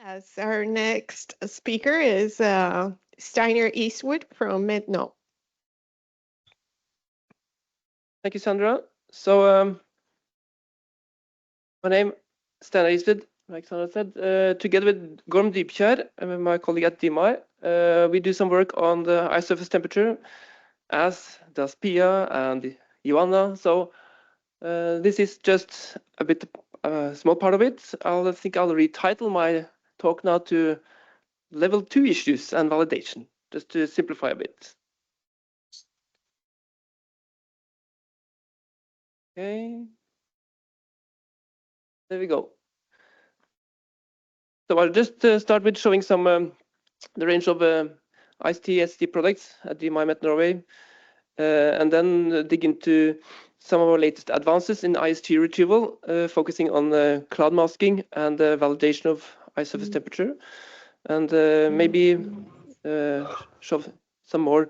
Yes, our next speaker is Steinar Eastwood from Medno. Thank you, Sandra. So, my name is Steinar Eastwood, like Sandra said. Together with Gorm Dybkjær, my colleague at DMI, we do some work on the ice surface temperature, as does Pia and Joanna. So, this is just a bit small part of it. I think I'll retitle my talk now to Level 2 issues and validation, just to simplify a bit. Okay. There we go. So I'll just start with showing some the range of IST products at DMI Met Norway, and then dig into some of our latest advances in IST retrieval, focusing on cloud masking and validation of ice surface temperature, and maybe show some more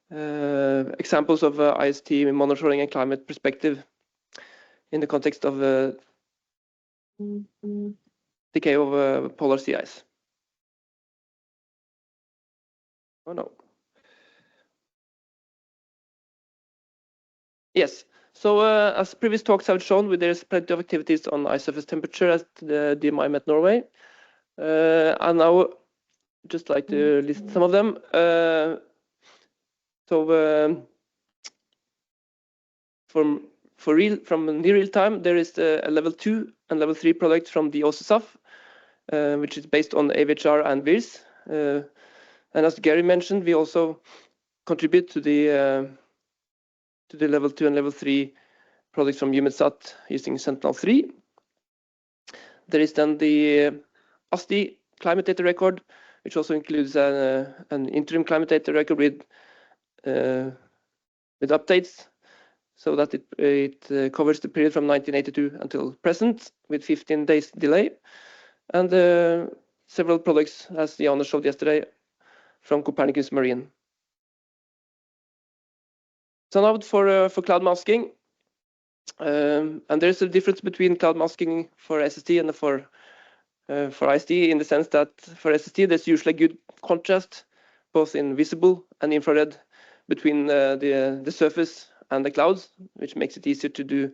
examples of IST monitoring and climate perspective in the context of decay of polar sea ice. Oh no. Yes. So as previous talks have shown, there's plenty of activities on ice surface temperature at the DMI Met Norway. And now just like to list some of them. From near real time, there is a level 2 and level 3 product from the OSSAF, which is based on AVHR and VIRS. And as Gary mentioned, we also contribute to the level 2 and level 3 products from EUMETSAT using Sentinel-3. There is then the ASTI climate data record, which also includes an interim climate data record with updates, so that it covers the period from 1982 until present with 15 days delay, and several products, as Jana showed yesterday, from Copernicus Marine. So now for cloud masking, and there's a difference between cloud masking for SST and for IST, in the sense that for SST there's usually good contrast both in visible and infrared between the surface and the clouds, which makes it easier to do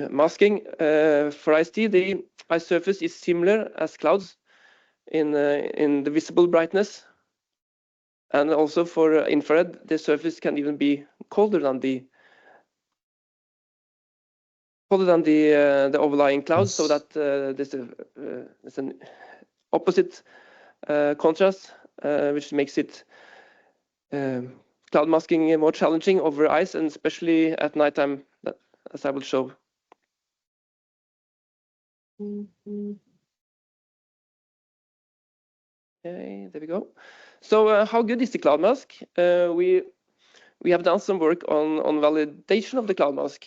masking. For IST, the ice surface is similar as clouds in the visible brightness, and also for infrared, the surface can even be colder than the overlying clouds, so that there's an opposite contrast, which makes it cloud masking more challenging over ice, and especially at nighttime, as I will show. Okay, there we go. So how good is the cloud mask? We have done some work on validation of the cloud mask,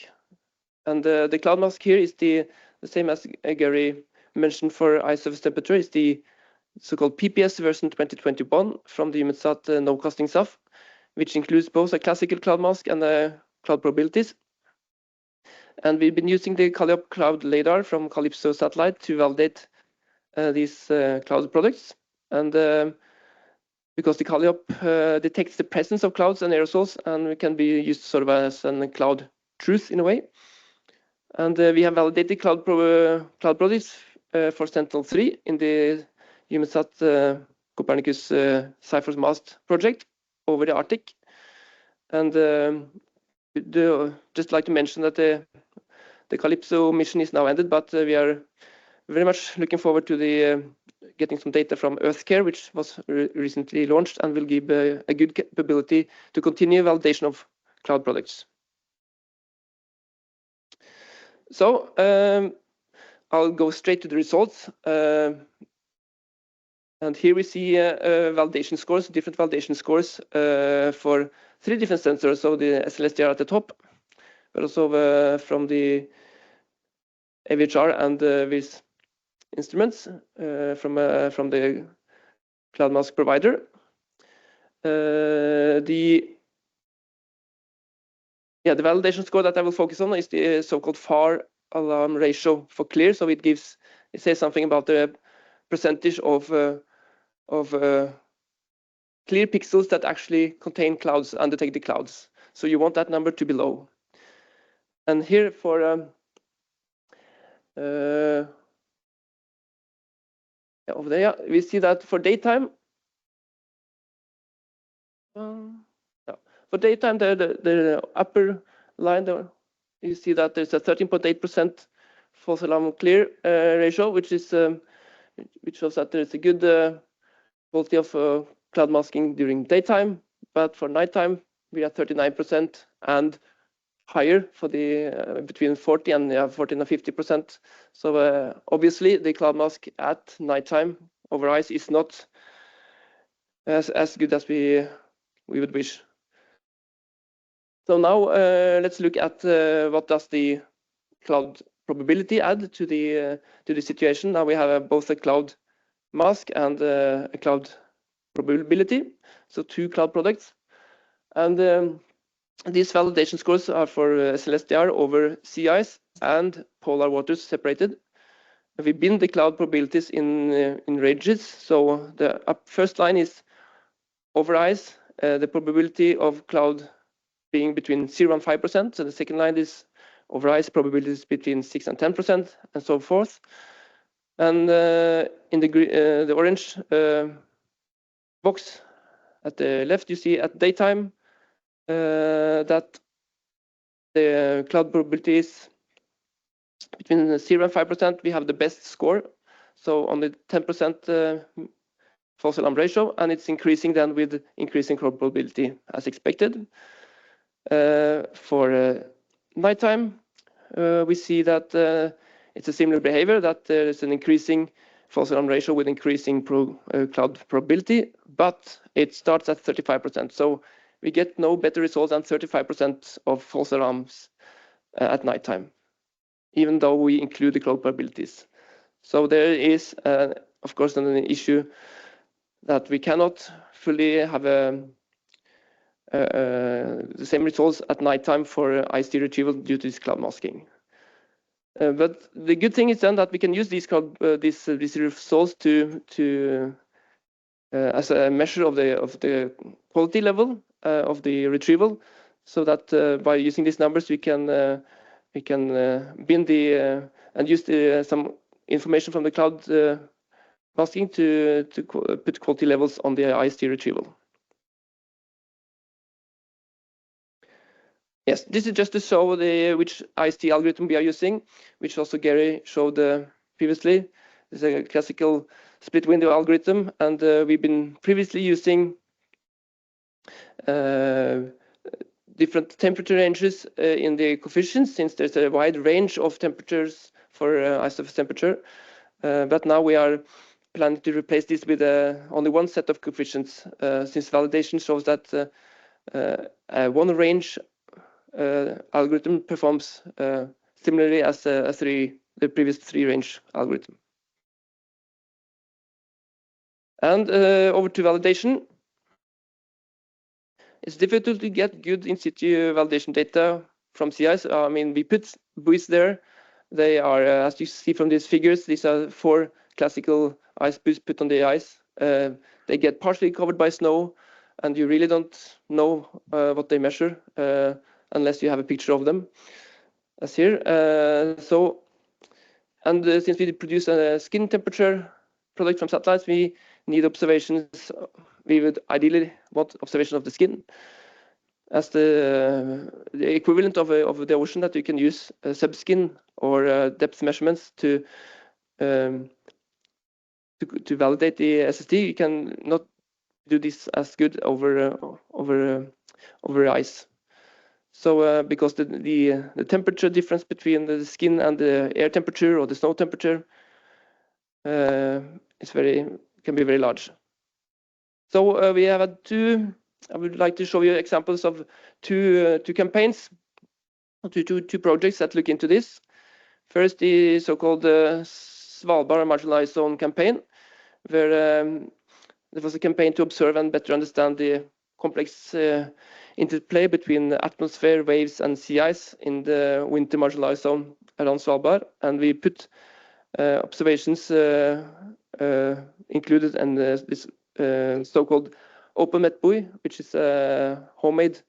and the cloud mask here is the same as Gary mentioned for ice surface temperature. Is the so-called PPS version 2021 from the EUMETSAT nowcasting SAF, which includes both a classical cloud mask and cloud probabilities. And we've been using the Calliope cloud lidar from Calypso satellite to validate these cloud products. And because the Calliope detects the presence of clouds and aerosols, and it can be used sort of as a cloud truth in a way. And we have validated cloud products for Sentinel-3 in the EUMETSAT Copernicus Cyphers MAST project over the Arctic. And just like to mention that the Calypso mission is now ended, but we are very much looking forward to the getting some data from EarthCare, which was recently launched and will give a good capability to continue validation of cloud products. So I'll go straight to the results. And here we see validation scores, different validation scores for 3 different sensors. So the SLSTR at the top, but also from the AVHR and VIRS instruments from the cloud mask provider. The validation score that I will focus on is the so-called FAR alarm ratio for clear. So it says something about the percentage of clear pixels that actually contain clouds, undetected clouds. So you want that number to be low. And here for over there, we see that for daytime, for daytime, the upper line there, you see that there's a 13.8% false alarm clear ratio, which shows that there's a good quality of cloud masking during daytime. But for nighttime, we are 39% and higher for the between 40 and 50%. So obviously, the cloud mask at nighttime over ice is not as good as we would wish. So now let's look at what does the cloud probability add to the situation. Now we have both a cloud mask and a cloud probability, so two cloud products. And these validation scores are for SLSDR over sea ice and polar waters separated. We bin the cloud probabilities in ranges. So the first line is over ice, the probability of cloud being between 0 and 5%. So the second line is over ice probabilities between 6 and 10%, and so forth. And in the orange box at the left, you see at daytime that the cloud probability is between 0 and 5%. We have the best score, so only 10% false alarm ratio, and it's increasing then with increasing probability as expected. For nighttime, we see that it's a similar behavior, that there is an increasing false alarm ratio with increasing cloud probability, but it starts at 35%. So we get no better results than 35% of false alarms at nighttime, even though we include the cloud probabilities. So there is, of course, an issue that we cannot fully have the same results at nighttime for IST retrieval due to this cloud masking. But the good thing is then that we can use these results to as a measure of the quality level of the retrieval, so that by using these numbers we can bin the and use some information from the cloud masking to put quality levels on the IST retrieval. Yes, this is just to show which IST algorithm we are using, which also Gary showed previously. It's a classical split window algorithm, and we've been previously using different temperature ranges in the coefficients, since there's a wide range of temperatures for ice surface temperature. But now we are planning to replace this with only one set of coefficients, since validation shows that one range algorithm performs similarly as the previous three range algorithm. And over to validation. It's difficult to get good in situ validation data from CIs. I mean, we put buoys there. They are, as you see from these figures, these are 4 classical ice buoys put on the ice. They get partially covered by snow, and you really don't know what they measure unless you have a picture of them, as here. Since we produce a skin temperature product from satellites, we need observations. We would ideally want observation of the skin as the equivalent of the ocean, that you can use subskin or depth measurements to validate the SST. You can not do this as good over ice. So because the temperature difference between the skin and the air temperature or the snow temperature can be very large. So we have had I would like to show you examples of two campaigns, two projects that look into this. First, the so-called Svalbard Marginalized Zone campaign, where there was a campaign to observe and better understand the complex interplay between atmosphere, waves, and sea ice in the winter marginalized zone around Svalbard. And we put observations included in this so-called OpenMet buoy, which is a homemade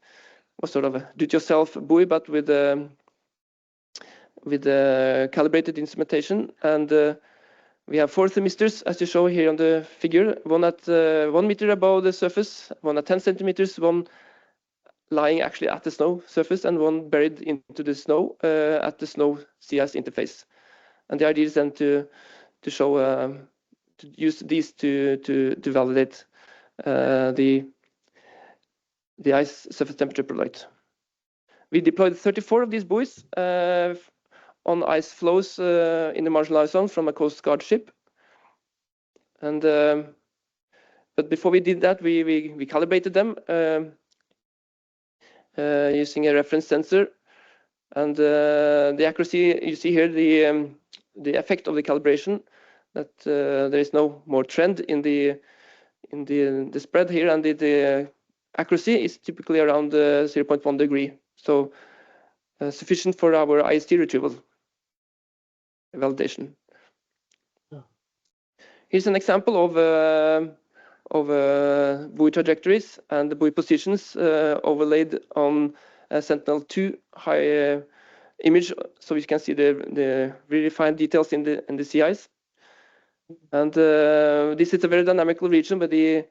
or sort of a do-it-yourself buoy, but with calibrated instrumentation. And we have 4 thermistors, as you show here on the figure, one at 1 meter above the surface, one at 10 centimeters, one lying actually at the snow surface, and one buried into the snow at the snow sea ice interface. And the idea is then to show to use these to validate the ice surface temperature product. We deployed 34 of these buoys on ice floes in the marginalized zone from a Coast Guard ship. And but before we did that, we calibrated them using a reference sensor. And the accuracy, you see here the effect of the calibration, that there is no more trend in the spread here, and the accuracy is typically around 0.1 degree, so sufficient for our IST retrieval validation. Here's an example of buoy trajectories and the buoy positions overlaid on a Sentinel-2 high image, so you can see the really fine details in the sea ice. And this is a very dynamical region with the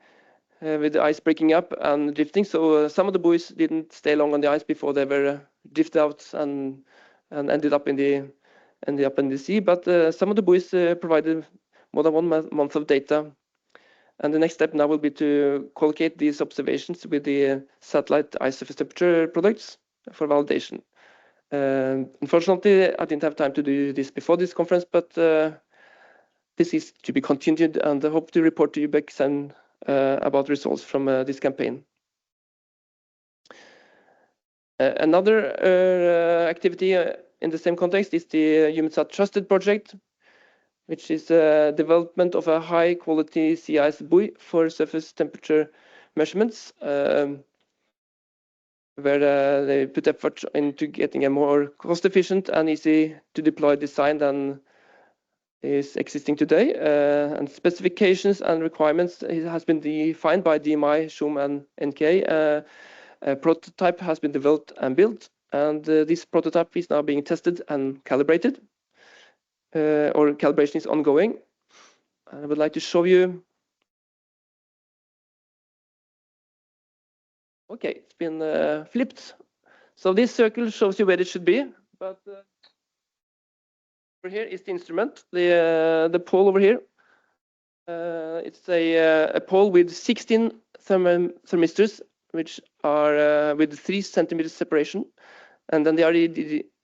ice breaking up and drifting. So some of the buoys didn't stay long on the ice before they were drifted out and ended up in the sea. But some of the buoys provided more than 1 month of data. And the next step now will be to collocate these observations with the satellite ice surface temperature products for validation. Unfortunately, I didn't have time to do this before this conference, but this is to be continued, and I hope to report to you back soon about results from this campaign. Another activity in the same context is the EUMETSAT Trusted project, which is development of a high-quality sea ice buoy for surface temperature measurements, where they put effort into getting a more cost-efficient and easy-to-deploy design than is existing today. And specifications and requirements has been defined by DMI, SHUM, and NK. A prototype has been developed and built, and this prototype is now being tested and calibrated. Or calibration is ongoing. I would like to show you. Okay, it's been flipped. So this circle shows you where it should be, but over here is the instrument, the pole over here. It's a pole with 16 thermistors, which are with 3 centimeters separation. And then the idea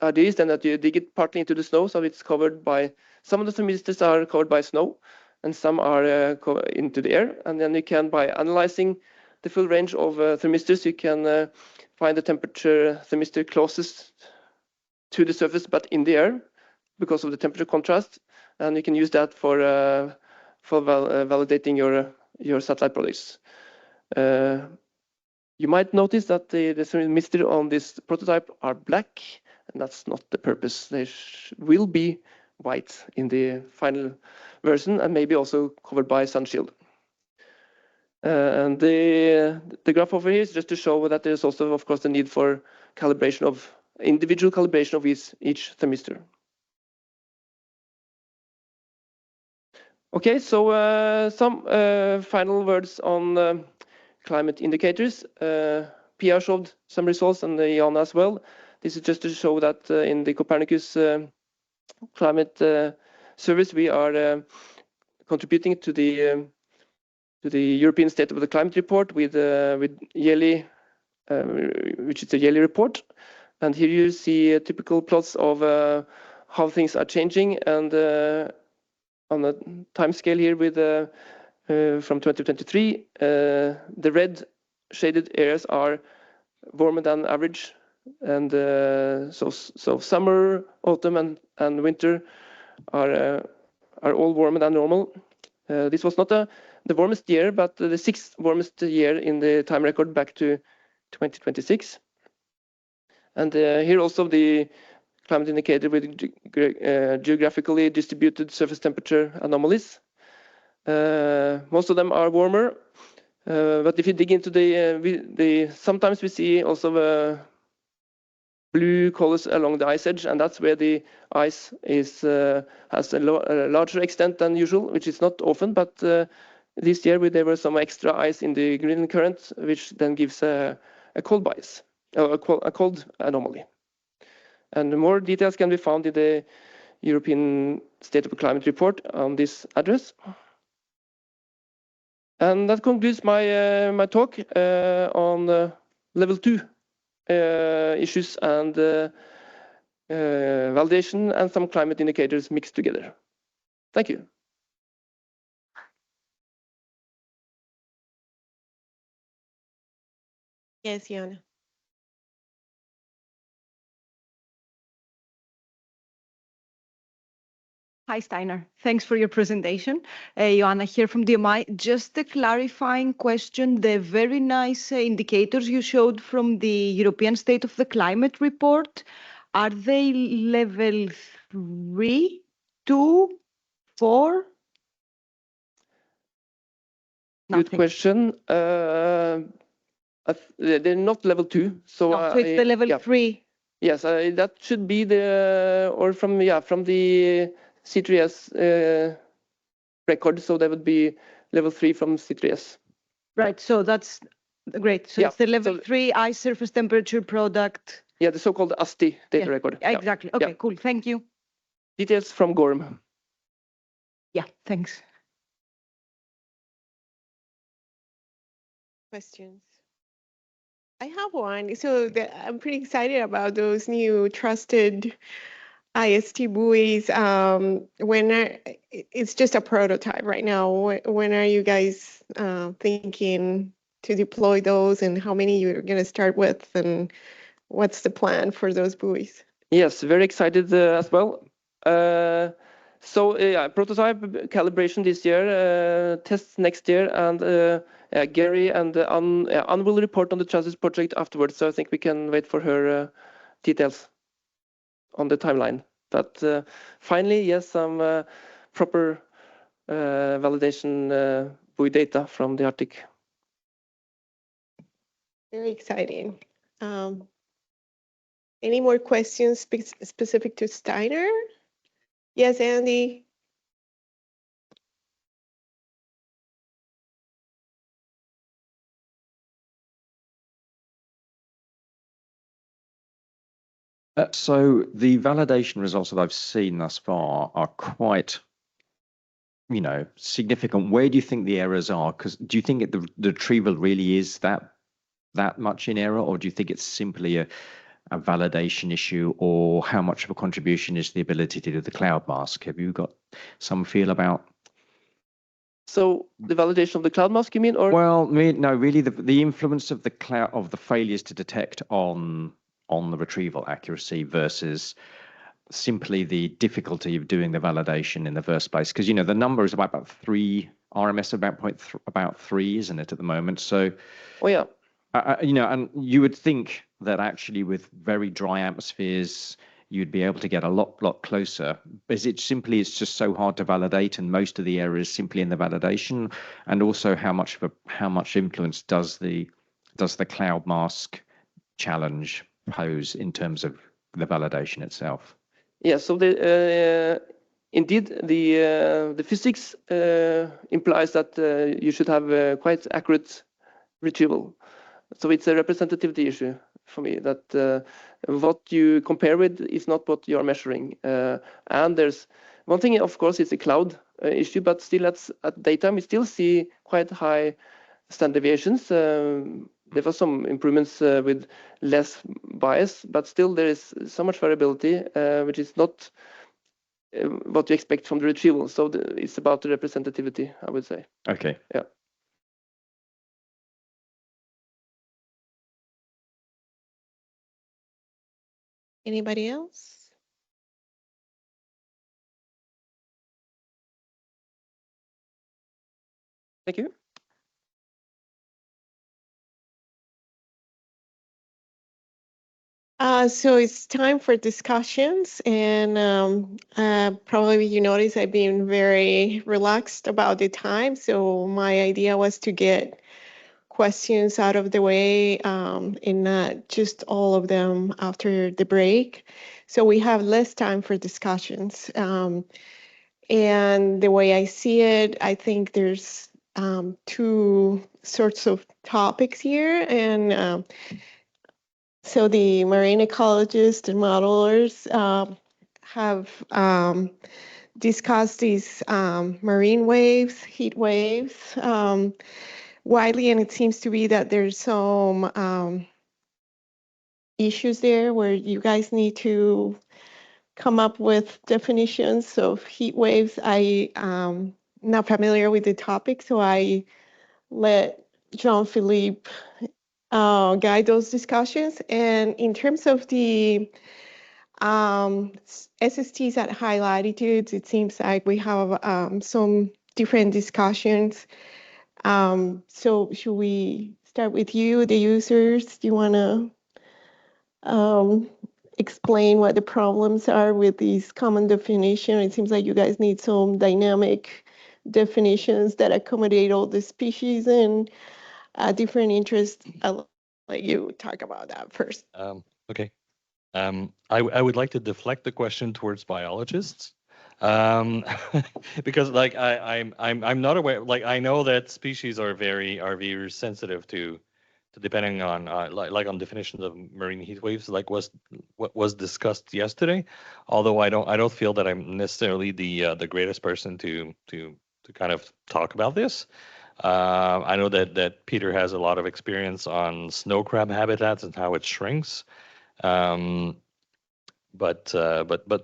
is then that you dig it partly into the snow, so it's covered by, some of the thermistors are covered by snow, and some are into the air. And then you can, by analyzing the full range of thermistors, you can find the temperature thermistor closest to the surface, but in the air, because of the temperature contrast. And you can use that for validating your satellite products. You might notice that the thermistor on this prototype are black, and that's not the purpose. They will be white in the final version, and maybe also covered by sun shield. And the graph over here is just to show that there's also, of course, the need for calibration of individual calibration of each thermistor. Okay, so some final words on climate indicators. Pia showed some results, and Jana as well. This is just to show that in the Copernicus climate service, we are contributing to the European State of the Climate report with yearly, which is a yearly report. And here you see typical plots of how things are changing, and on a time scale here with from 2023, the red shaded areas are warmer than average, and so summer, autumn, and winter are all warmer than normal. This was not the warmest year, but the 6th warmest year in the time record back to 2026. And here also the climate indicator with geographically distributed surface temperature anomalies. Most of them are warmer, but if you dig into sometimes we see also blue colors along the ice edge, and that's where the ice has a larger extent than usual, which is not often, but this year there were some extra ice in the Greenland current, which then gives a cold bias, a cold anomaly. And more details can be found in the European State of the Climate report on this address. And that concludes my talk on level 2 issues and validation and some climate indicators mixed together. Thank you. Yes, Jana. Hi, Steinar. Thanks for your presentation. Joanna here from DMI. Just a clarifying question. The very nice indicators you showed from the European State of the Climate report, are they level 3, 2, 4? Good question. They're not level 2. So, so it's the level 3. Yes, that should be from the C3S record. So that would be level 3 from C3S. Right. So that's great. So it's the level 3 ice surface temperature product. Yeah, the so-called ASTI data record. Exactly. Okay, cool. Thank you. Details from Gorm. Yeah, thanks. Questions? I have one. So I'm pretty excited about those new trusted IST buoys. It's just a prototype right now. When are you guys thinking to deploy those, and how many you're going to start with, and what's the plan for those buoys? Yes, very excited as well. Prototype calibration this year, tests next year, and Gary and Ann will report on the Chances project afterwards. So I think we can wait for her details on the timeline. But finally, yes, some proper validation buoy data from the Arctic. Very exciting. Any more questions specific to Steinar? Yes, Andy. So the validation results that I've seen thus far are quite, significant. Where do you think the errors are? Because do you think the retrieval really is that much in error, or do you think it's simply a validation issue, or how much of a contribution is the ability to do the cloud mask? Have you got some feel about? So the validation of the cloud mask, you mean, or? Well, no, really the influence of the cloud, of the failures to detect on the retrieval accuracy versus simply the difficulty of doing the validation in the first place. Because the number is about 3 RMS, about 3, isn't it, at the moment? So, oh yeah, and you would think that actually with very dry atmospheres you'd be able to get a lot closer. Is it simply it's just so hard to validate, and most of the error is simply in the validation? And also, how much influence does the cloud mask challenge pose in terms of the validation itself? Yeah. So indeed the physics implies that you should have quite accurate retrieval. So it's a representativity issue for me, that what you compare with is not what you are measuring. And there's one thing, of course, it's a cloud issue, but still at daytime we still see quite high standard deviations. There was some improvements with less bias, but still there is so much variability, which is not what you expect from the retrieval. So it's about the representativity, I would say. Okay. Yeah. Anybody else? Thank you. So it's time for discussions, and probably you notice I've been very relaxed about the time. So my idea was to get questions out of the way, and not just all of them after the break. So we have less time for discussions. And the way I see it, I think there's two sorts of topics here, and so the marine ecologists and modelers have discussed these marine waves, heat waves, widely, and it seems to be that there's some issues there where you guys need to come up with definitions of heat waves. I not familiar with the topic, so I let Jean-Philippe guide those discussions. And in terms of the SSTs at high latitudes, it seems like we have some different discussions. So should we start with you, the users? Do you want to explain what the problems are with these common definition? It seems like you guys need some dynamic definitions that accommodate all the species and different interests. I'll let you talk about that first. Okay. I would like to deflect the question towards biologists, um, because like I'm not aware. Like I know that species are very sensitive to depending on like on definitions of marine heat waves, like what was discussed yesterday. Although I don't feel that I'm necessarily the greatest person to kind of talk about this. I know that Peter has a lot of experience on snow crab habitats and how it shrinks. Um, but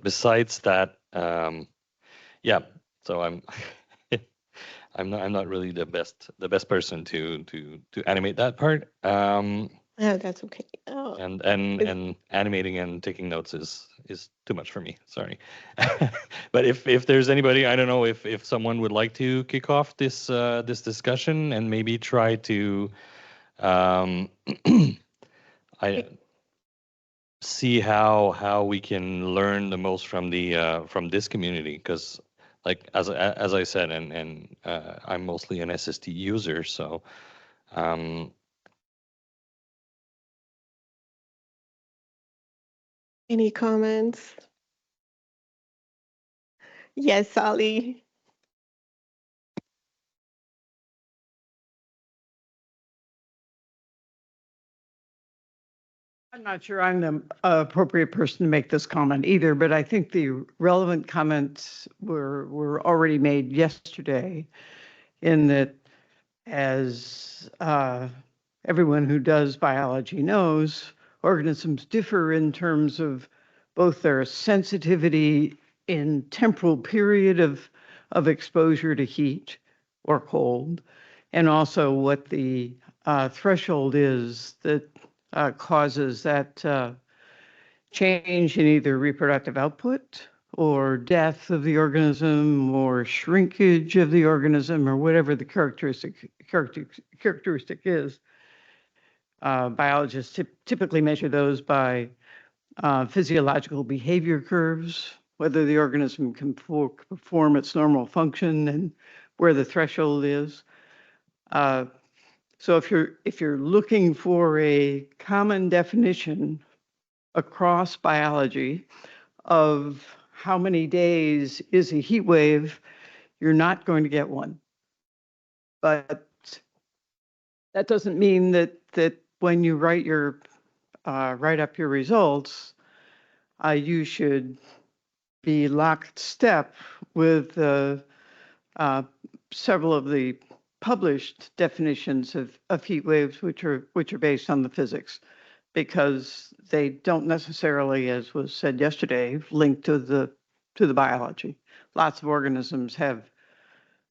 besides that, yeah. So I'm I'm not really the best person to animate that part. Oh, that's okay. And animating and taking notes is too much for me. Sorry. But if there's anybody, I don't know if someone would like to kick off this this discussion and maybe try to I see how we can learn the most from this community, because like as I said, and I'm mostly an SST user, so Any comments? Yes, Sally. I'm not sure I'm the appropriate person to make this comment either, but I think the relevant comments were already made yesterday, in that, as everyone who does biology knows, organisms differ in terms of both their sensitivity in temporal period of exposure to heat or cold, and also what the threshold is that causes that change in either reproductive output or death of the organism or shrinkage of the organism, or whatever the characteristic is. Biologists typically measure those by physiological behavior curves, whether the organism can perform its normal function and where the threshold is. So if you're looking for a common definition across biology of how many days is a heat wave, you're not going to get one. But that doesn't mean that when you write up your results, you should be locked step with several of the published definitions of heat waves, which are based on the physics, because they don't necessarily, as was said yesterday, link to the biology. Lots of organisms have.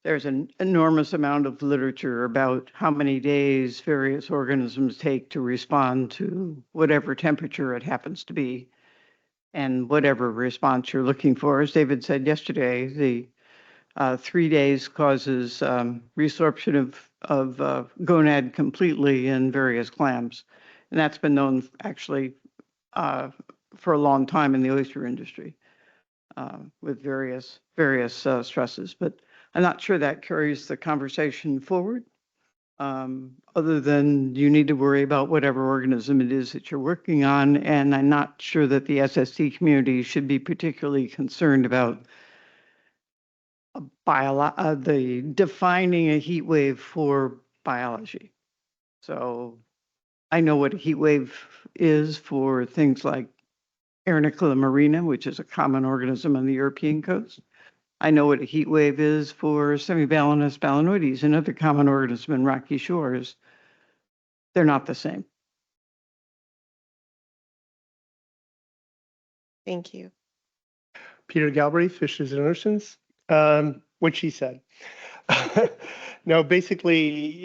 There's an enormous amount of literature about how many days various organisms take to respond to whatever temperature it happens to be, and whatever response you're looking for. As David said yesterday, the 3 days causes resorption of gonad completely in various clams. And that's been known actually for a long time in the oyster industry with various stresses. But I'm not sure that carries the conversation forward. Other than you need to worry about whatever organism it is that you're working on. And I'm not sure that the SST community should be particularly concerned about the defining a heat wave for biology. So I know what a heat wave is for things like Arenicola marina, which is a common organism on the European coast. I know what a heat wave is for Semibalanus balanoides, another common organism in rocky shores. They're not the same. Thank you. Peter Galbraith, Fishes and Oceans. What she said. No, basically,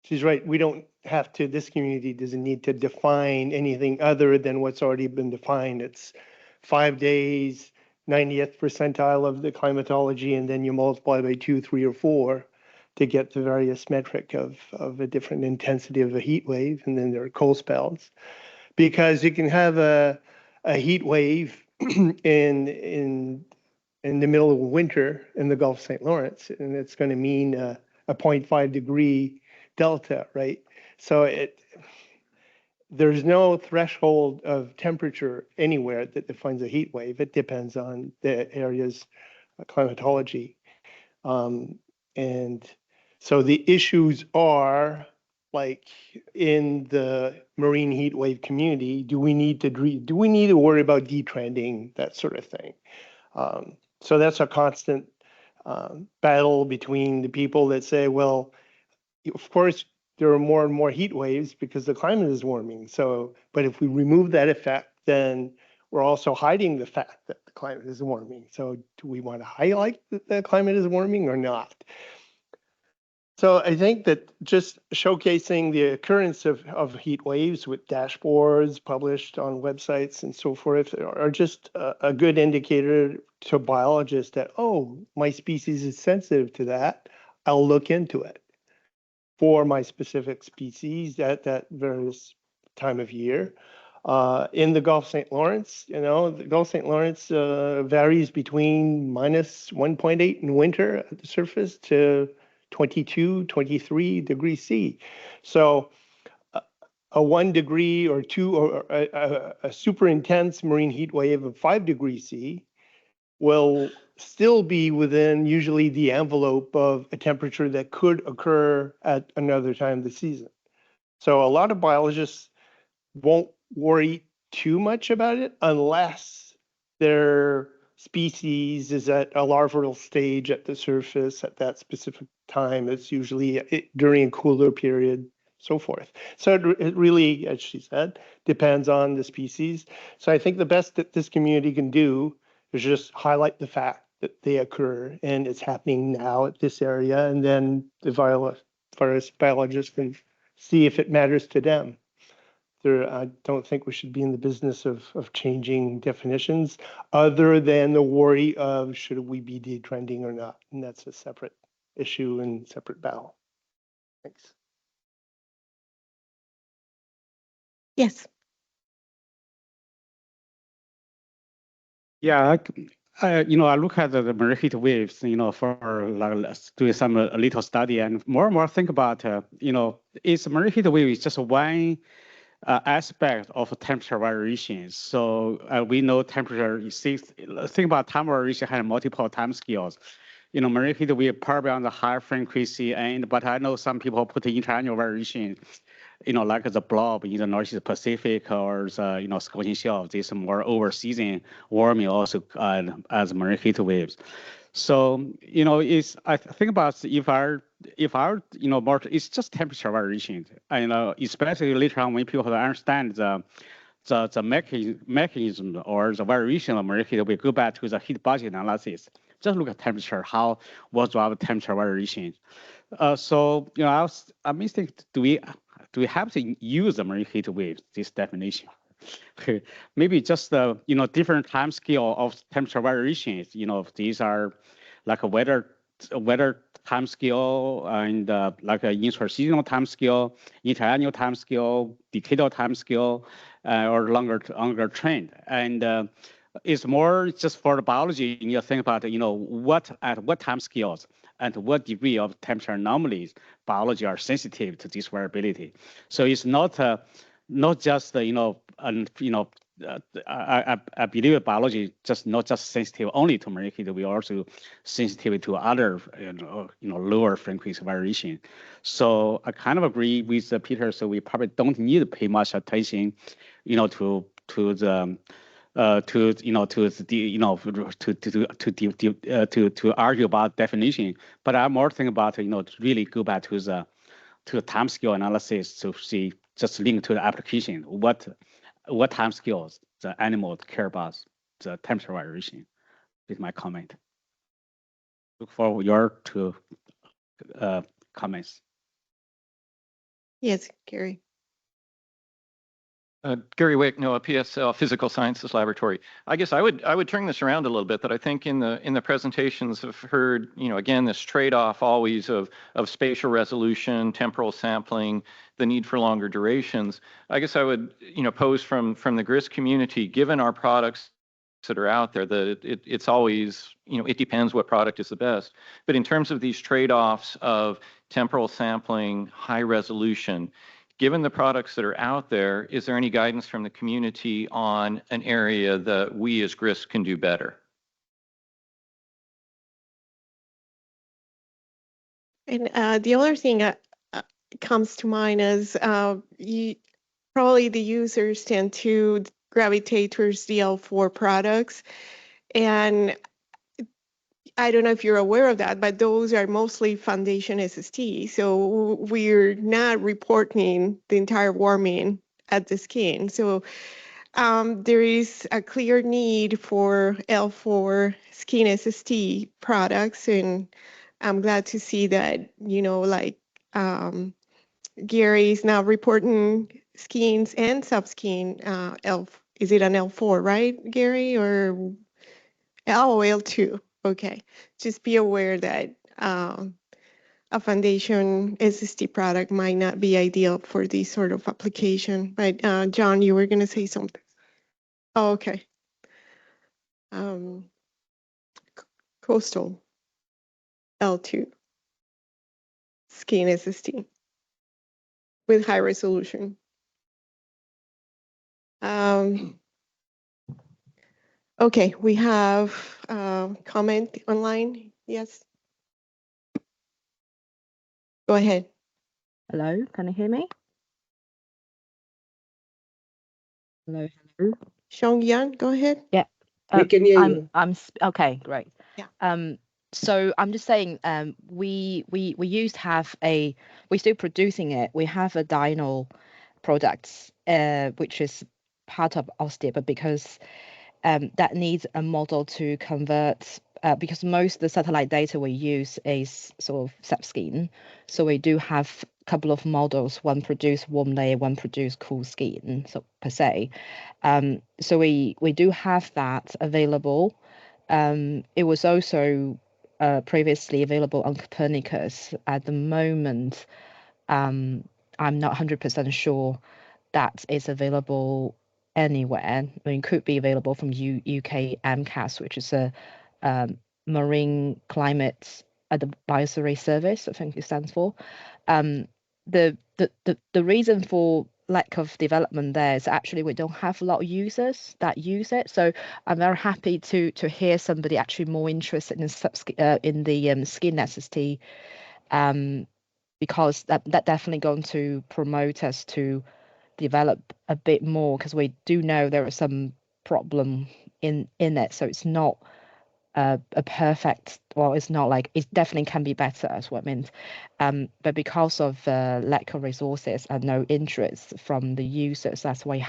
she's right. We don't have to, this community doesn't need to define anything other than what's already been defined. It's 5 days, 90th percentile of the climatology, and then you multiply by 2, 3, or 4 to get the various metric of a different intensity of a heat wave, and then there are cold spells. Because you can have a heat wave in the middle of winter in the Gulf of St. Lawrence, and it's going to mean a 0.5 degree delta, right? So there's no threshold of temperature anywhere that defines a heat wave. It depends on the area's climatology. And so the issues are, like in the marine heat wave community, do we need to worry about detrending, that sort of thing? So that's a constant battle between the people that say, well, of course, there are more and more heat waves because the climate is warming. So, but if we remove that effect, then we're also hiding the fact that the climate is warming. So do we want to highlight that the climate is warming or not? So I think that just showcasing the occurrence of heat waves with dashboards published on websites and so forth are just a good indicator to biologists that, oh, my species is sensitive to that. I'll look into it for my specific species at that various time of year. In the Gulf St. Lawrence, the Gulf St. Lawrence varies between minus 1.8 in winter at the surface to 22, 23 degrees C. So a 1 degree or 2 or a super intense marine heat wave of 5 degrees C will still be within usually the envelope of a temperature that could occur at another time of the season. So a lot of biologists won't worry too much about it unless their species is at a larval stage at the surface at that specific time. It's usually during a cooler period, so forth. So it really, as she said, depends on the species. So I think the best that this community can do is just highlight the fact that they occur and it's happening now at this area, and then the virus biologists can see if it matters to them. I don't think we should be in the business of changing definitions other than the worry of should we be detrending or not. And that's a separate issue and separate battle. Thanks. Yes. Yeah, I look at the marine heat waves, for like doing some a little study, and more think about, is marine heat wave is just one aspect of temperature variations. So we know temperature is think about time variation has multiple time scales. Marine heat wave probably on the higher frequency end, but I know some people put the interannual variation, like the blob in the Northeast Pacific or the, Scotian Shelf, this more over season warming also as marine heat waves. So, I think about if our, more, it's just temperature variation, and especially later on when people understand the mechanism or the variation of marine heat, we go back to the heat budget analysis. Just look at temperature, how was our temperature variation. So, I may think, do we have to use the marine heat waves, this definition? Maybe just the different time scale of temperature variations. These are like a weather weather time scale and like an intra-seasonal time scale, interannual time scale, decadal time scale, or longer trend. And it's more just for the biology. You think about at what time scales and what degree of temperature anomalies biology are sensitive to this variability. So it's not just I believe biology just not just sensitive only to marine heat, we also sensitive to other lower frequency variation. So I kind of agree with Peter. So we probably don't need to pay much attention, to the to argue about definition. But I'm more thinking about to really go back to the time scale analysis to see just link to the application. What time scales the animal care about the temperature variation is my comment. Look for your two comments. Yes, Gary. Gary Wick, NOAA PSL Physical Sciences Laboratory. I guess I would turn this around a little bit. That I think in the presentations have heard, again, this trade-off always of spatial resolution, temporal sampling, the need for longer durations. I guess I would pose from the GRIS community, given our products that are out there, that it's always it depends what product is the best. But in terms of these trade-offs of temporal sampling, high resolution, given the products that are out there, is there any guidance from the community on an area that we as GRIS can do better? And the other thing that comes to mind is probably the users tend to gravitate towards the L4 products. And I don't know if you're aware of that, but those are mostly foundation SST. So we're not reporting the entire warming at the skin. So there is a clear need for L4 skin SST products. And I'm glad to see that, Gary is now reporting skins and subskin is it an L4, right, Gary? Or L2? Okay. Just be aware that a foundation SST product might not be ideal for this sort of application. But John, you were going to say something. Oh, okay. Coastal L2 skin SST with high resolution. Okay, we have a comment online. Yes. Go ahead. Hello, can you hear me? Hello, hello. Sean Yan, go ahead. Yeah. We can hear you. Okay, great. Yeah. So I'm just saying, we used to have we're still producing it. We have a Dino products, which is part of Austia, but because that needs a model to convert, because most of the satellite data we use is sort of subskin. So we do have a couple of models, one produce warm layer, one produce cool skin, so per se. So we do have that available. It was also previously available on Copernicus. At the moment, I'm not 100% sure that is available anywhere. I mean, it could be available from UK MCAS, which is a Marine Climate Advisory Service, I think it stands for. The reason for lack of development there is actually we don't have a lot of users that use it. So I'm very happy to hear somebody actually more interested in the skin SST, because that definitely going to promote us to develop a bit more, because we do know there are some problem in it. So it's not a perfect, well, it's not like, it definitely can be better, as what I meant. But because of lack of resources and no interest from the users, that's why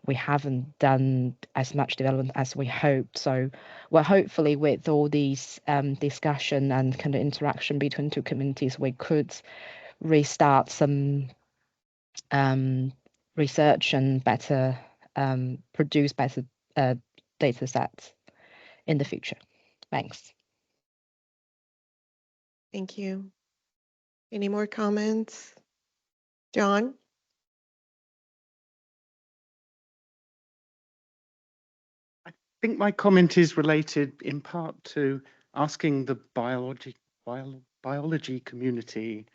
we haven't done as much development as we hoped. So, well, hopefully with all these discussion and kind of interaction between two communities, we could restart some research and better produce better data sets in the future. Thanks. Thank you. Any more comments? John? I think my comment is related in part to asking the biology community,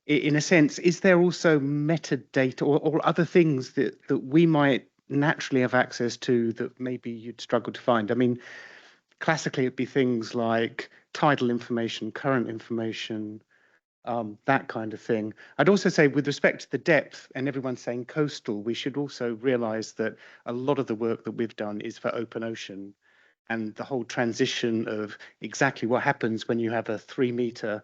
in a sense, is there also metadata or other things that we might naturally have access to that maybe you'd struggle to find? I mean, classically, it'd be things like tidal information, current information, that kind of thing. I'd also say, with respect to the depth, and everyone's saying coastal, we should also realize that a lot of the work that we've done is for open ocean, and the whole transition of exactly what happens when you have a 3-meter,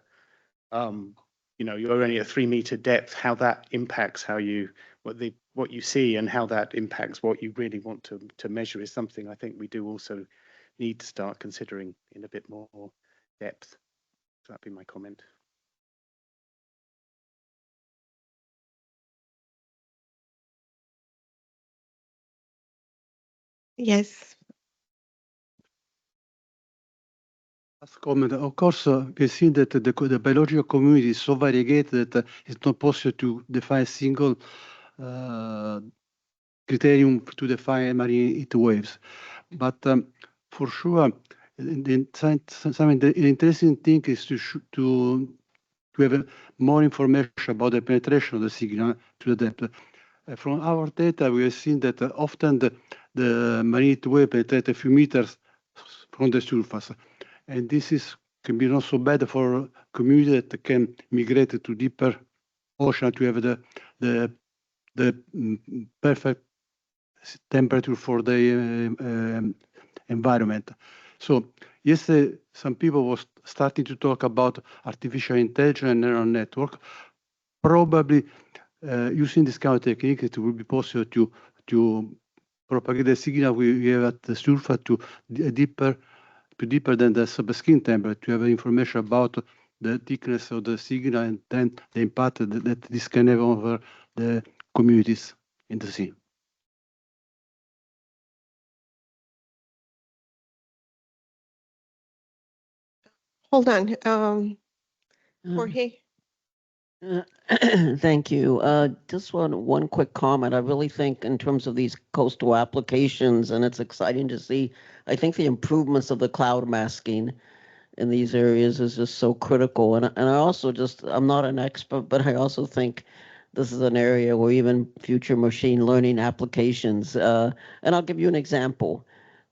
you're only at 3-meter depth, how that impacts what you see, and how that impacts what you really want to measure is something I think we do also need to start considering in a bit more depth. So that'd be my comment. Yes. Last comment. Of course, we've seen that the biological community is so variegated that it's not possible to define a single criterion to define marine heat waves. But for sure, the interesting thing is to have more information about the penetration of the signal to the depth. From our data, we have seen that often the marine heat wave penetrates a few meters from the surface. And this can be not so bad for community that can migrate to deeper ocean to have the perfect temperature for the environment. So yesterday, some people was starting to talk about artificial intelligence and neural network. Probably using this kind of technique, it will be possible to propagate the signal we have at the surface to deeper than the subskin temperature, to have information about the thickness of the signal and then the impact that this can have over the communities in the sea. Hold on. Jorge? Thank you. Just one quick comment. I really think in terms of these coastal applications, and it's exciting to see, I think the improvements of the cloud masking in these areas is just so critical. And I also I'm not an expert, but I also think this is an area where even future machine learning applications, and I'll give you an example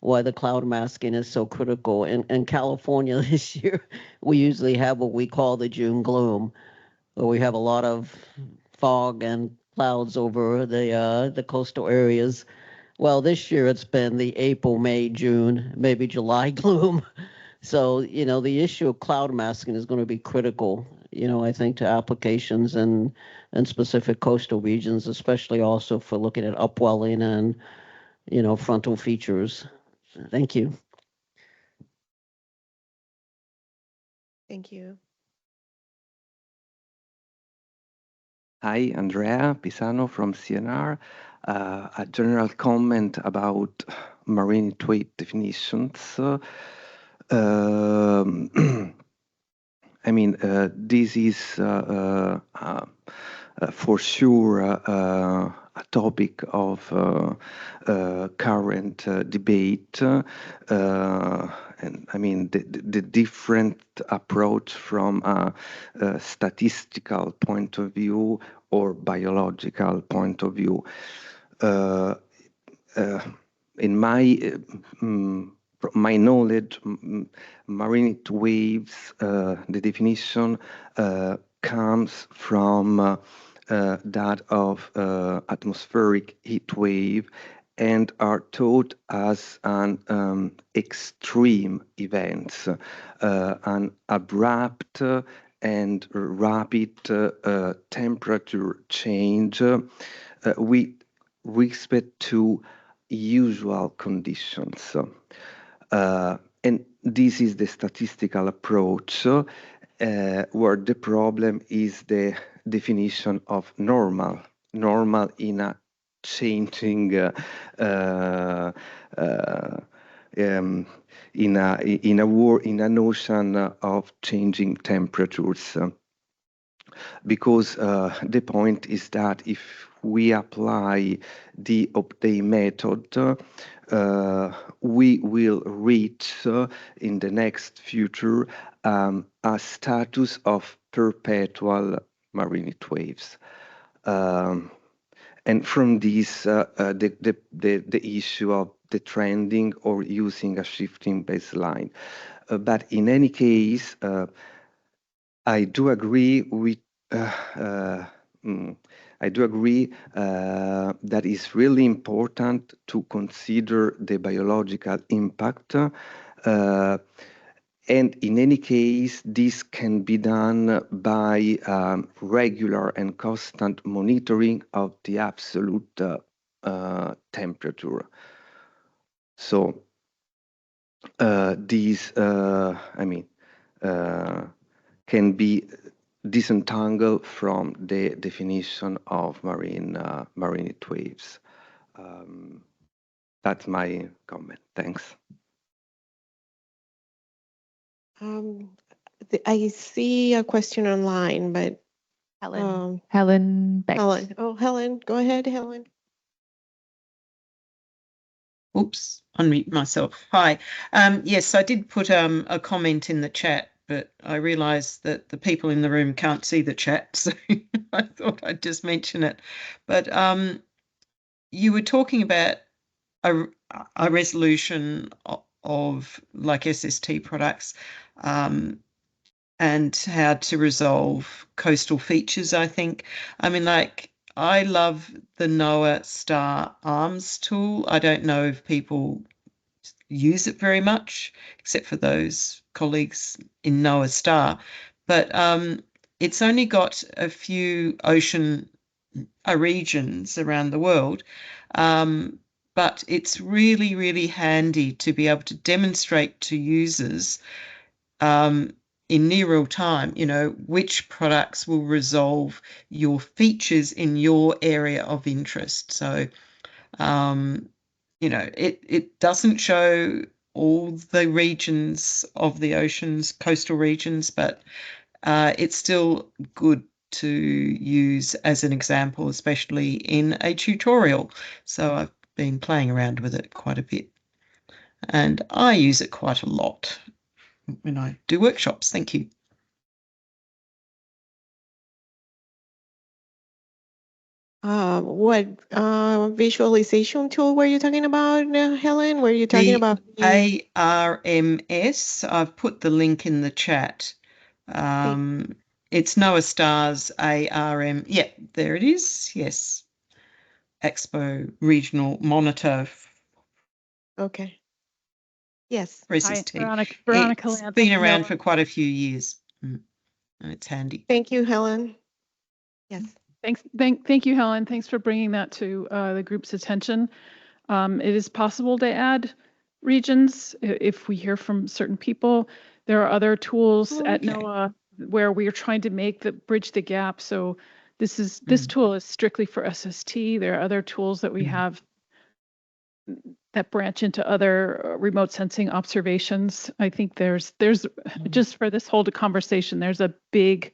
why the cloud masking is so critical. In California this year, we usually have what we call the June gloom, where we have a lot of fog and clouds over the coastal areas. Well, this year it's been the April, May, June, maybe July gloom. So, the issue of cloud masking is going to be critical, I think, to applications and specific coastal regions, especially also for looking at upwelling and, frontal features. Thank you. Thank you. Hi, Andrea Pisano from CNR. A general comment about marine wave definitions. I mean, this is for sure a topic of current debate. And I mean, the different approach from a statistical point of view or biological point of view. In my knowledge, marine waves, the definition comes from that of atmospheric heat wave and are taught as an extreme event, an abrupt and rapid temperature change with respect to usual conditions. And this is the statistical approach where the problem is the definition of normal in a changing in an ocean of changing temperatures. Because the point is that if we apply the update method, we will reach in the next future a status of perpetual marine heat waves. And from this, the issue of the trending or using a shifting baseline. But in any case, I do agree with that it's really important to consider the biological impact. And in any case, this can be done by regular and constant monitoring of the absolute temperature. So these, can be disentangled from the definition of marine heat waves. That's my comment. Thanks. I see a question online, but Helen Beck. Helen. Oh, Helen, go ahead, Helen. Oops, unmute myself. Hi. Yes, I did put a comment in the chat, but I realised that the people in the room can't see the chat, so I thought I'd just mention it. But you were talking about a resolution of like SST products and how to resolve coastal features, I think. I mean, like, I love the NOAA Star Arms tool. I don't know if people use it very much, except for those colleagues in NOAA Star. But it's only got a few ocean regions around the world. But it's really, really handy to be able to demonstrate to users in near real time, which products will resolve your features in your area of interest. So, it doesn't show all the regions of the oceans, coastal regions, but it's still good to use as an example, especially in a tutorial. So I've been playing around with it quite a bit. And I use it quite a lot when I do workshops. Thank you. What visualization tool were you talking about, Helen? Were you talking about the ARMS? I've put the link in the chat. It's NOAA Stars ARM. Yeah, there it is. Yes. Expo Regional Monitor. Okay. Yes. Hi, Veronica it's been around for quite a few years, and it's handy. Thank you, Helen. Yes. Thank you, Helen. Thanks for bringing that to the group's attention. It is possible to add regions if we hear from certain people. There are other tools at NOAA where we are trying to bridge the gap. So this tool is strictly for SST. There are other tools that we have that branch into other remote sensing observations. I think there's just for this whole conversation, there's a big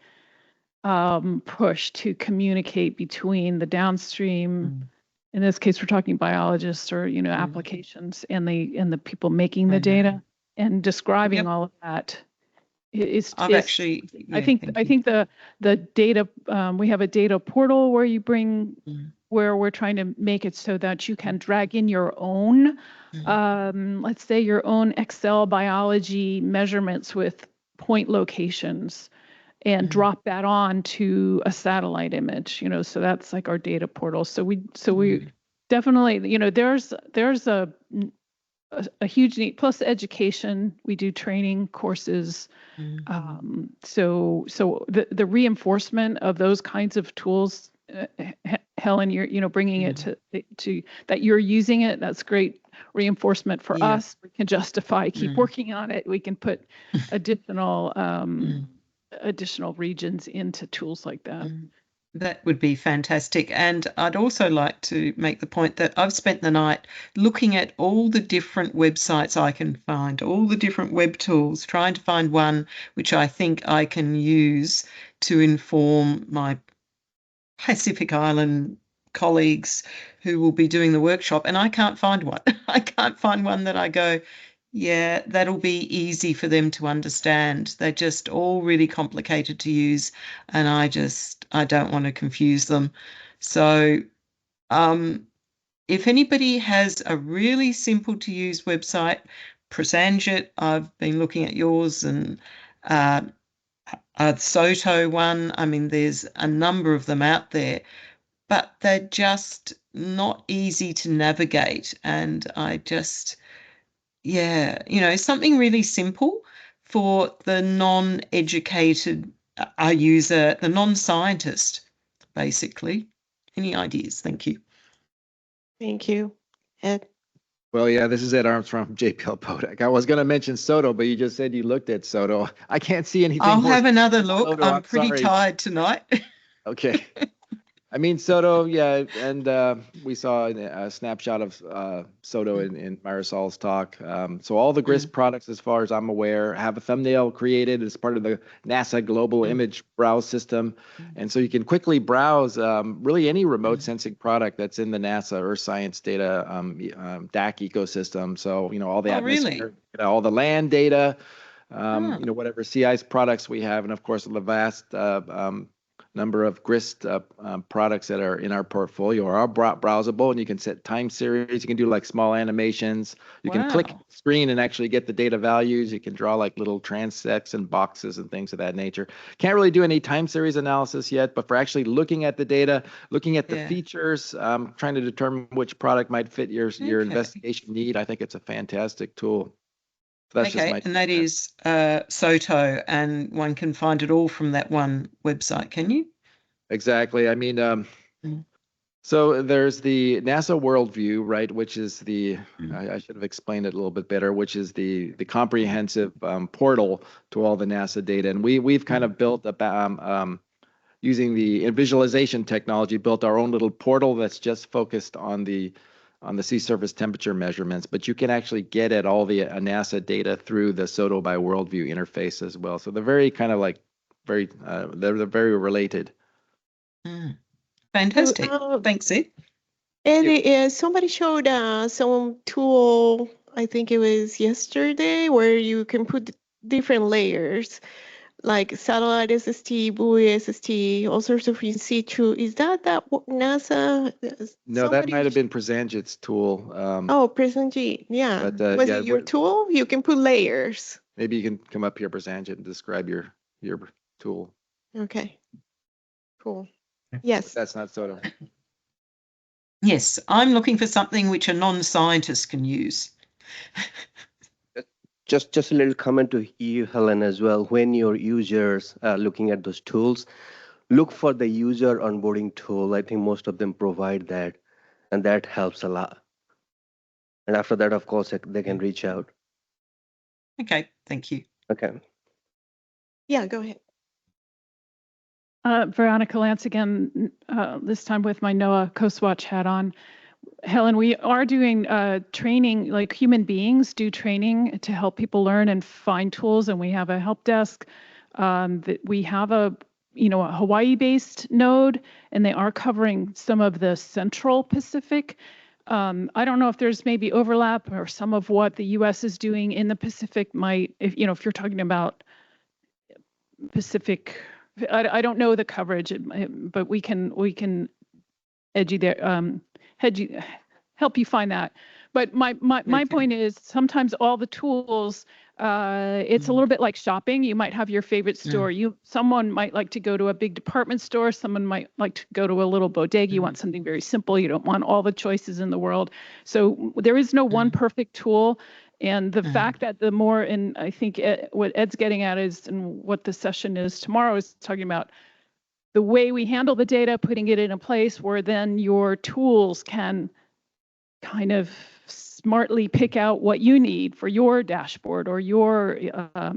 push to communicate between the downstream. In this case, we're talking biologists or applications and the people making the data and describing all of that. I think the data we have a data portal where you bring where we're trying to make it so that you can drag in your own let's say your own Excel biology measurements with point locations and drop that on to a satellite image, so that's like our data portal. So we definitely, there's a huge need, plus education. We do training courses. So the reinforcement of those kinds of tools, Helen, you're bringing it to that you're using it. That's great reinforcement for us. We can justify keep working on it. We can put additional regions into tools like that. That would be fantastic. And I'd also like to make the point that I've spent the night looking at all the different websites I can find, all the different web tools, trying to find one which I think I can use to inform my Pacific Island colleagues who will be doing the workshop. And I can't find one. I can't find one that I go, yeah, that'll be easy for them to understand. They're just all really complicated to use, and I don't want to confuse them. So if anybody has a really simple to use website, Prosanjit, I've been looking at yours, and Soto one, I mean, there's a number of them out there, but they're just not easy to navigate. And I just, yeah, something really simple for the non-educated user, the non-scientist, basically. Any ideas? Thank you. Thank you. Ed? Well, yeah, this is Ed Armstrong from JPL Podak. I was going to mention Soto, but you just said you looked at Soto. I can't see anything. I'll more have another look. Soto, I'm pretty sorry. tired tonight. Okay. I mean, Soto, yeah, and we saw a snapshot of Soto in Marisol's talk. So all the GRIST products, as far as I'm aware, have a thumbnail created as part of the NASA Global Image Browse System. And so you can quickly browse really any remote sensing product that's in the NASA Earth Science Data DAC ecosystem. So, all the atmosphere, all the land data, whatever sea ice products we have, and of course, the vast number of GRIST products that are in our portfolio are browsable, and you can set time series. You can do like small animations. You can click the screen and actually get the data values. You can draw like little transects and boxes and things of that nature. Can't really do any time series analysis yet, but for actually looking at the data, looking at the features, trying to determine which product might fit your investigation need, I think it's a fantastic tool. So that's just my and that is Soto, and one can find it all from that one website, can you? Exactly. I mean, so there's the NASA Worldview, right, which is the, I should have explained it a little bit better, which is the comprehensive portal to all the NASA data. And we've kind of built using the visualization technology, built our own little portal that's just focused on the sea surface temperature measurements, but you can actually get at all the NASA data through the Soto by Worldview interface as well. So they're very kind of like they're very related. Fantastic. Thanks, Ed. And somebody showed some tool, I think it was yesterday, where you can put different layers, like satellite SST, buoy SST, all sorts of in situ. Is that NASA? No, that might have been Prosanjit's tool. Oh, Prosanjit, yeah. But, was it your tool? You can put layers. Maybe you can come up here, Prosanjit, and describe your tool. Okay, cool. Yes. But that's not Soto. Yes, I'm looking for something which a non-scientist can use. Just a little comment to you, Helen, as well. When your users are looking at those tools, look for the user onboarding tool. I think most of them provide that, and that helps a lot. And after that, of course, they can reach out. Okay, thank you. Okay. Yeah, go ahead. Veronica Lance again, this time with my NOAA Coast Watch hat on. Helen, we are doing training, like human beings do training to help people learn and find tools, and we have a help desk. That we have a Hawaii-based node, and they are covering some of the Central Pacific. I don't know if there's maybe overlap, or some of what the U.S. is doing in the Pacific might, if you're talking about Pacific. I don't know the coverage, but we can edge you there, help you find that. But my point is, sometimes all the tools, it's a little bit like shopping. You might have your favorite store. Someone might like to go to a big department store. Someone might like to go to a little bodega. You want something very simple. You don't want all the choices in the world. So there is no one perfect tool. And the fact that the more, and I think what Ed's getting at is, and what the session is tomorrow is talking about, the way we handle the data, putting it in a place where then your tools can kind of smartly pick out what you need for your dashboard or your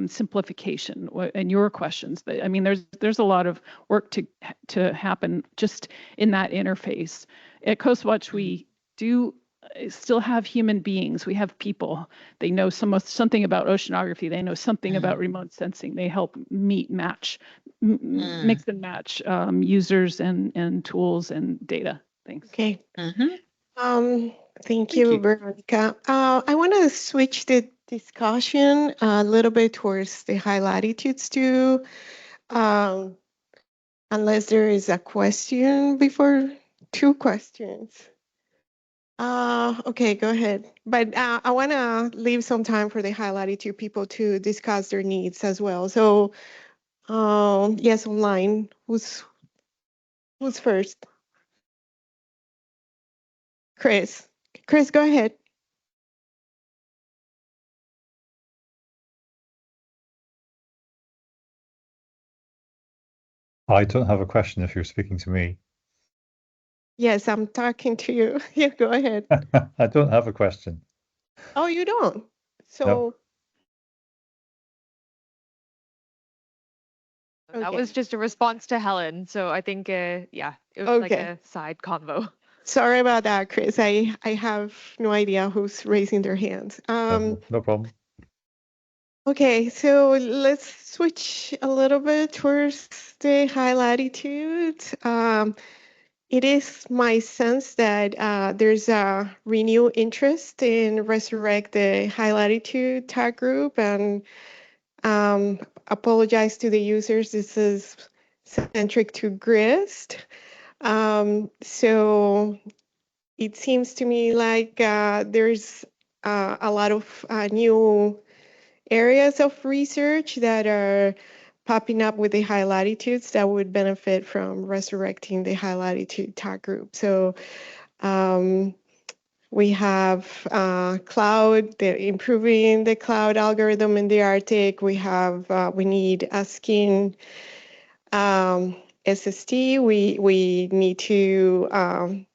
simplification and your questions. I mean, there's a lot of work to happen just in that interface. At Coastwatch, we do still have human beings. We have people. They know something about oceanography. They know something about remote sensing. They help mix and match users and tools and data. Thanks. Okay. Thank you, Veronica. I want to switch the discussion a little bit towards the high latitudes too, unless there is a question before. Two questions. Okay, go ahead. But I want to leave some time for the high latitude people to discuss their needs as well. So, yes, online. Who's first? Chris. Chris, go ahead. I don't have a question if you're speaking to me. Yes, I'm talking to you. Yeah, go ahead. I don't have a question. Oh, you don't? So, No. That was just a response to Helen. So I think, yeah, it was like a side convo. sorry about that, Chris. I have no idea who's raising their hands. No problem. Okay, so let's switch a little bit towards the high latitude. It is my sense that there's a renewed interest in resurrect the high latitude tag group, and apologize to the users. This is centric to GRIST. So it seems to me like there's a lot of new areas of research that are popping up with the high latitudes that would benefit from resurrecting the high latitude tag group. So we have cloud, improving the cloud algorithm in the Arctic. We need asking SST. We need to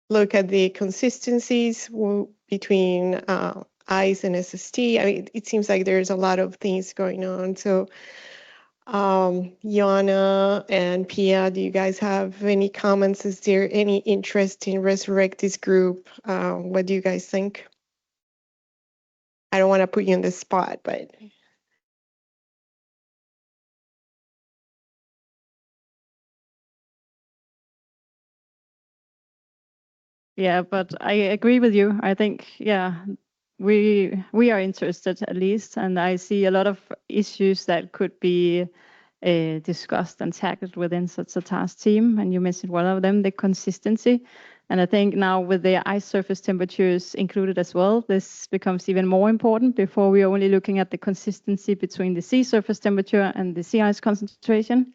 look at the consistencies between ICE and SST. I mean, it seems like there's a lot of things going on. So, Jana and Pia, do you guys have any comments? Is there any interest in resurrect this group? What do you guys think? I don't want to put you on the spot, but. Yeah, but I agree with you. I think, yeah, we are interested at least, and I see a lot of issues that could be discussed and tackled within such a task team. And you mentioned one of them, the consistency. And I think now with the ice surface temperatures included as well, this becomes even more important. Before we are only looking at the consistency between the sea surface temperature and the sea ice concentration.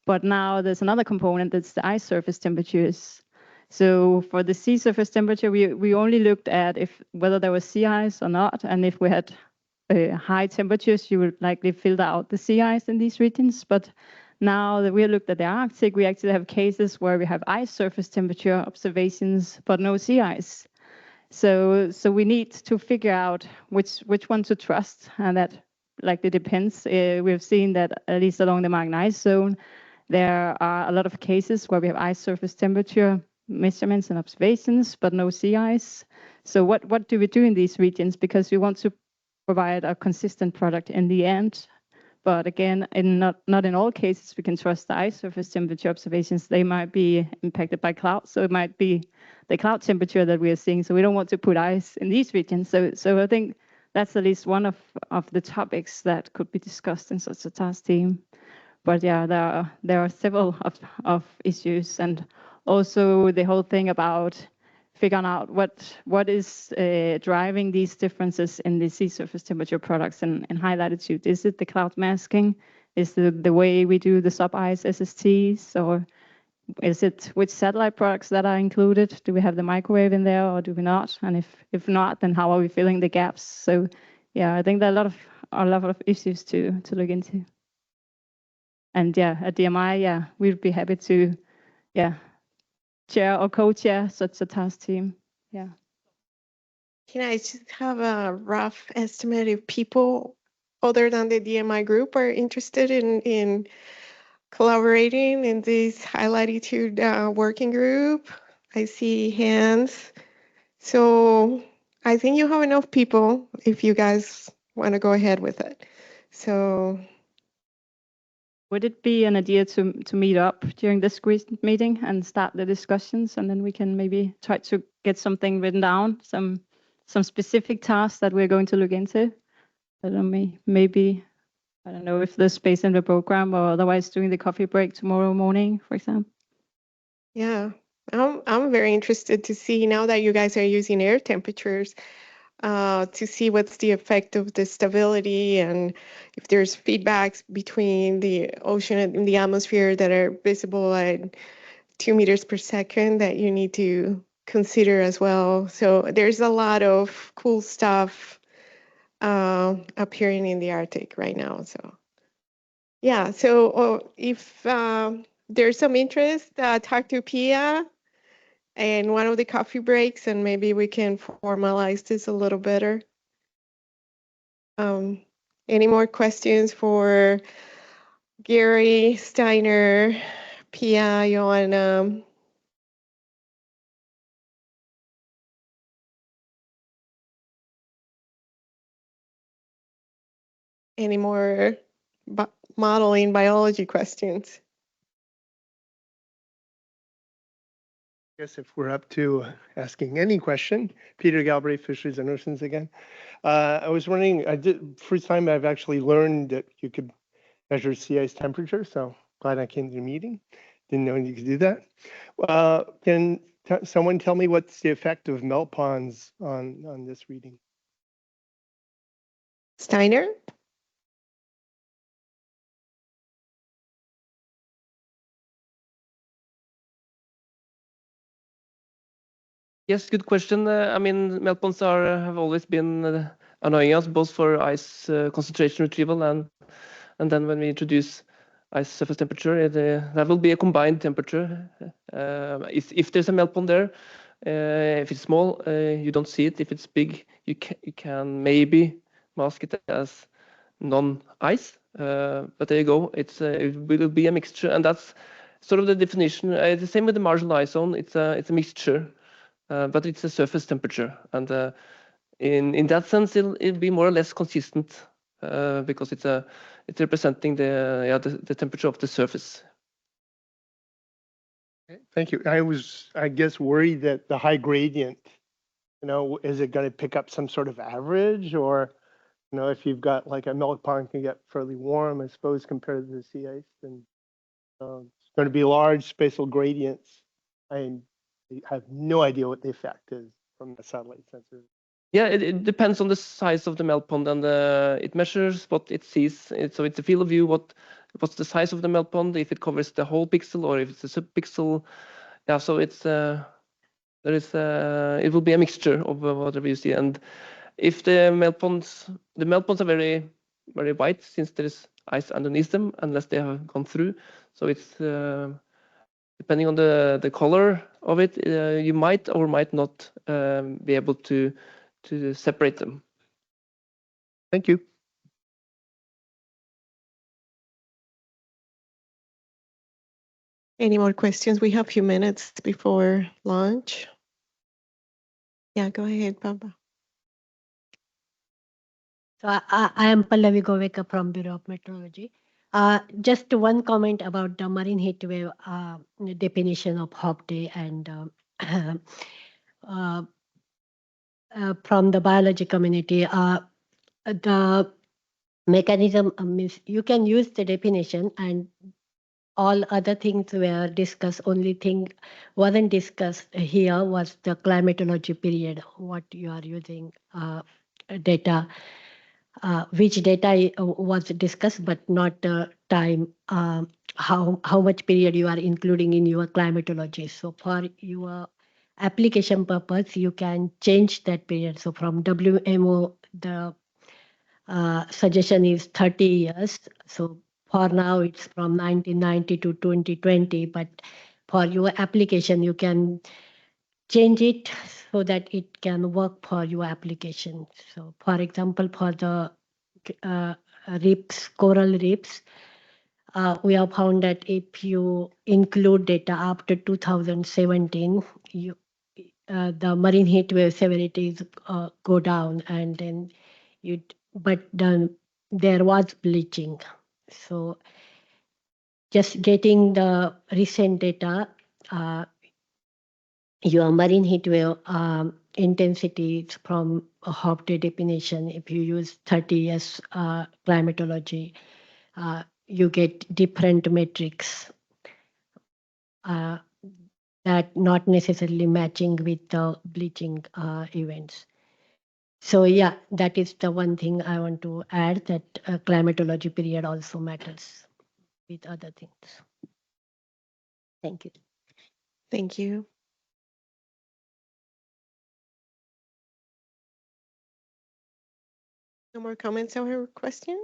But now there's another component, that's the ice surface temperatures. So for the sea surface temperature, we only looked at whether there was sea ice or not, and if we had high temperatures, you would likely filter out the sea ice in these regions. But now that we looked at the Arctic, we actually have cases where we have ice surface temperature observations, but no sea ice. So we need to figure out which one to trust, and that likely depends. We've seen that at least along the Magnite ice zone, there are a lot of cases where we have ice surface temperature measurements and observations, but no sea ice. So what do we do in these regions? Because we want to provide a consistent product in the end. But again, not in all cases we can trust the ice surface temperature observations. They might be impacted by clouds, so it might be the cloud temperature that we are seeing. So we don't want to put ice in these regions. So I think that's at least one of the topics that could be discussed in such a task team. But yeah, there are several of issues, and also the whole thing about figuring out what is driving these differences in the sea surface temperature products in high latitude. Is it the cloud masking? Is it the way we do the sub-ice SSTs? Or is it which satellite products that are included? Do we have the microwave in there or do we not? And if not, then how are we filling the gaps? So yeah, I think there are a lot of issues to look into. And yeah, at DMI, yeah, we'd be happy to, yeah, chair or co-chair such a task team. Yeah. Can I just have a rough estimate if people other than the DMI group are interested in collaborating in this high latitude working group? I see hands. So I think you have enough people if you guys want to go ahead with it. So Would it be an idea to meet up during this meeting and start the discussions, and then we can maybe try to get something written down, some specific tasks that we're going to look into? I don't know, maybe, I don't know if there's space in the program, or otherwise during the coffee break tomorrow morning, for example. yeah, I'm very interested to see now that you guys are using air temperatures to see what's the effect of the stability and if there's feedbacks between the ocean and the atmosphere that are visible at 2 meters per second that you need to consider as well. So there's a lot of cool stuff appearing in the Arctic right now. So yeah, so if there's some interest, talk to Pia in one of the coffee breaks, and maybe we can formalize this a little better. Um, any more questions for Gary, Steiner, Pia, Joanna? Any more modeling biology questions? I guess if we're up to asking any question, Peter Galbraith, Fisheries and Oceans again. I was wondering, first time I've actually learned that you could measure sea ice temperature, so glad I came to the meeting. Didn't know you could do that. Can someone tell me what's the effect of melt ponds on this reading? Steiner? Yes, good question. I mean, melt ponds have always been annoying us, both for ice concentration retrieval and then when we introduce ice surface temperature, that will be a combined temperature. If there's a melt pond there, if it's small, you don't see it. If it's big, you can maybe mask it as non-ice. But there you go. It will be a mixture, and that's sort of the definition. The same with the marginal ice zone. It's a mixture. But it's a surface temperature, and in that sense, it'll be more or less consistent because it's representing the temperature of the surface. Thank you. I guess, worried that the high gradient, is it going to pick up some sort of average, or if you've got like a melt pond can get fairly warm, I suppose, compared to the sea ice, then it's going to be large spatial gradients. I have no idea what the effect is from the satellite sensor. Yeah, it depends on the size of the melt pond, and it measures what it sees. So it's a field of view. What's the size of the melt pond? If it covers the whole pixel or if it's a subpixel. Yeah, so it will be a mixture of whatever you see. And if the melt ponds are very very white, since there is ice underneath them, unless they have gone through. So it's depending on the color of it, you might or might not be able to separate them. Thank you. Any more questions? We have a few minutes before lunch. Yeah, go ahead, Papa. So I am Pallavi Govekar from Bureau of Meteorology. Just one comment about the marine heat wave definition of hot day and from the biology community. The mechanism means you can use the definition and all other things were discussed. Only thing wasn't discussed here was the climatology period, what you are using data. Which data was discussed, but not the time, how much period you are including in your climatology. So for your application purpose, you can change that period. So from WMO, the suggestion is 30 years. So for now, it's from 1990 to 2020. But for your application, you can change it so that it can work for your application. So, for example, for the reefs, coral reefs, we have found that if you include data after 2017, the marine heat wave severities go down, and then but then there was bleaching. So just getting the recent data, your marine heat wave intensity from a Hofstede definition, if you use 30 years climatology, you get different metrics that not necessarily matching with the bleaching events. So yeah, that is the one thing I want to add, that climatology period also matters with other things. Thank you. Thank you. No more comments or questions?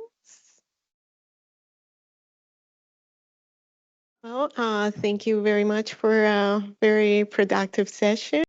Well, thank you very much for a very productive session.